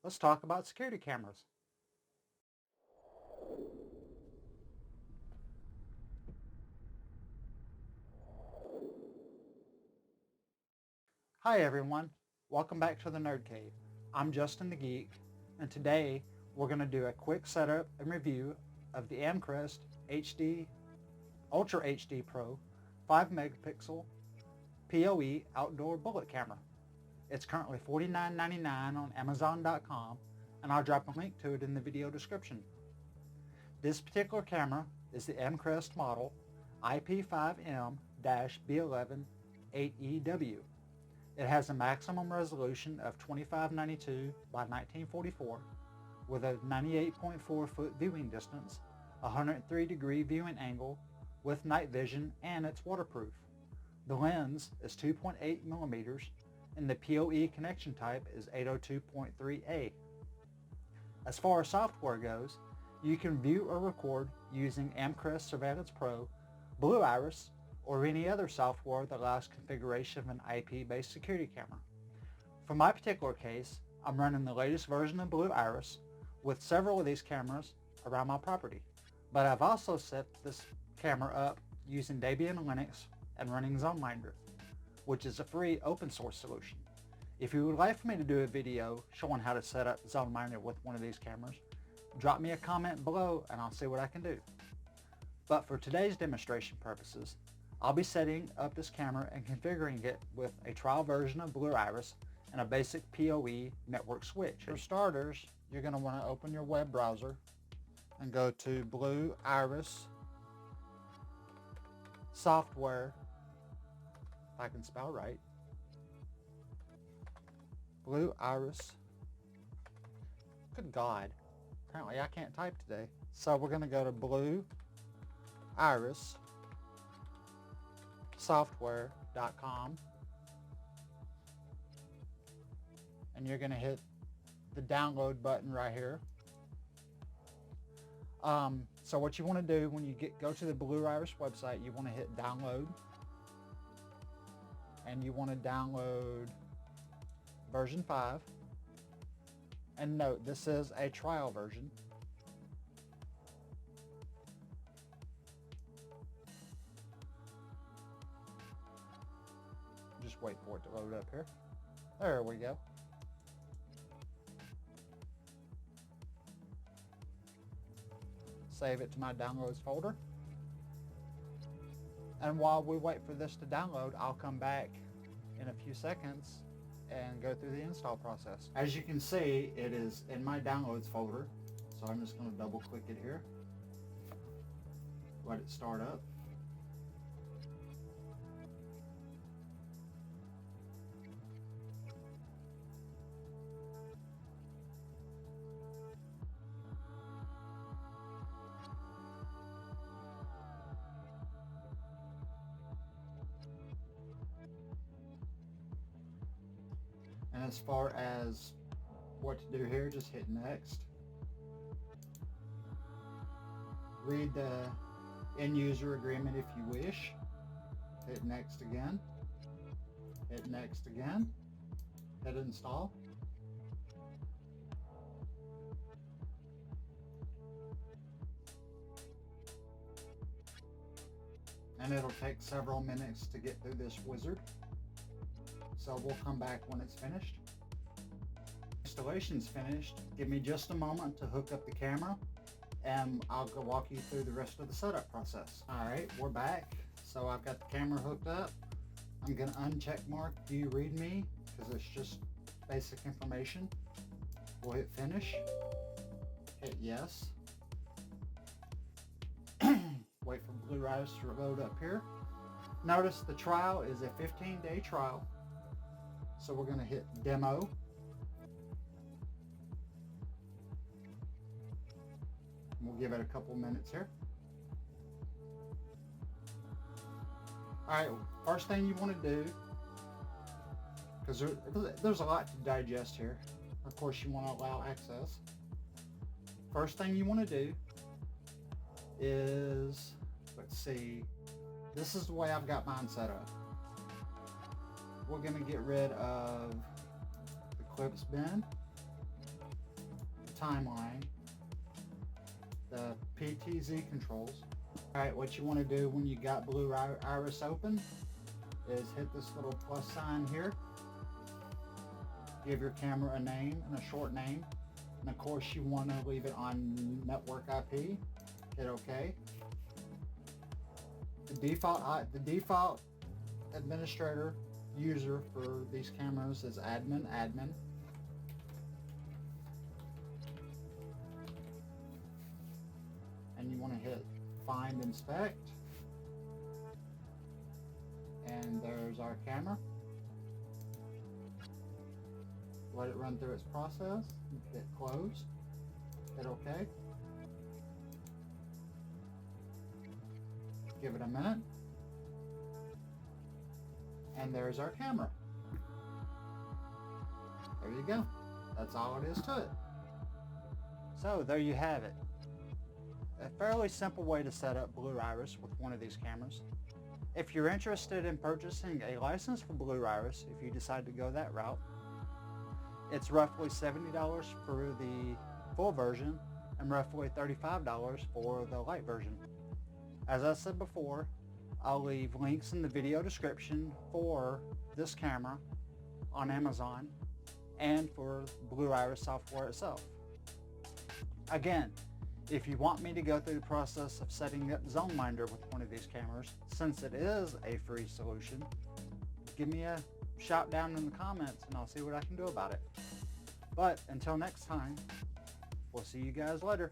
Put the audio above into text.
let's talk about security cameras. Hi everyone, welcome back to the Nerd Cave. I'm Justin the Geek, and today we're going to do a quick setup and review of the Amcrest Ultra HD Pro 5 megapixel POE outdoor bullet camera. It's currently $49.99 on Amazon.com, and I'll drop a link to it in the video description. This particular camera is the Amcrest model IP5M-B11-8EW. It has a maximum resolution of 2592 by 1944 with a 98.4 foot viewing distance, 103 degree viewing angle with night vision, and it's waterproof. The lens is 2.8 millimeters and the PoE connection type is 802.3A. As far as software goes, you can view or record using Amcrest Surveillance Pro, Blue Iris, or any other software that allows configuration of an IP-based security camera. For my particular case, I'm running the latest version of Blue Iris with several of these cameras around my property. But I've also set this camera up using Debian Linux and running ZoneMinder, which is a free open source solution. If you would like for me to do a video showing how to set up ZoneMinder with one of these cameras, drop me a comment below and I'll see what I can do. But for today's demonstration purposes, I'll be setting up this camera and configuring it with a trial version of Blue Iris and a basic PoE network switch. For starters, you're going to want to open your web browser and go to Blue Iris software, if I can spell right. Blue Iris. Good God. Apparently I can't type today. So we're going to go to Blue Iris software.com, and you're going to hit the download button right here. So what you want to do when you go to the Blue Iris website, you want to hit download, and you want to download version 5. And note, this is a trial version. Just wait for it to load up here. There we go. Save it to my downloads folder. And while we wait for this to download, I'll come back in a few seconds and go through the install process. As you can see, it is in my downloads folder. So I'm just going to double click it here. Let it start up. And as far as what to do here, just hit next. Read the end user agreement if you wish. Hit next again. Hit next again. Hit install. And it'll take several minutes to get through this wizard. So we'll come back when it's finished. Installation's finished. Give me just a moment to hook up the camera and I'll go walk you through the rest of the setup process. Alright, we're back. So I've got the camera hooked up. I'm going to uncheck mark view readme because it's just basic information. We'll hit finish. Hit yes. Wait for Blue Iris to load up here. Notice the trial is a 15-day trial. So we're going to hit demo. We'll give it a couple minutes here. Alright, first thing you want to do, because there's a lot to digest here. Of course you want to allow access. First thing you want to do is, let's see, this is the way I've got mine set up. We're going to get rid of the clips bin. timeline, the PTZ controls. Alright, what you want to do when you got Blue Iris open is hit this little plus sign here. Give your camera a name and a short name. And of course you want to leave it on network IP. Hit OK. The default administrator user for these cameras is admin. And you want to hit find inspect. And there's our camera. Let it run through its process. Hit close. Hit OK. Give it a minute. And there's our camera. There you go. That's all it is to it. So there you have it. A fairly simple way to set up Blue Iris with one of these cameras. If you're interested in purchasing a license for Blue Iris, if you decide to go that route, it's roughly $70 for the full version and roughly $35 for the light version. As I said before, I'll leave links in the video description for this camera on Amazon and for Blue Iris software itself. Again, if you want me to go through the process of setting up ZoneMinder with one of these cameras, since it is a free solution, give me a shout down in the comments and I'll see what I can do about it. But until next time, we'll see you guys later.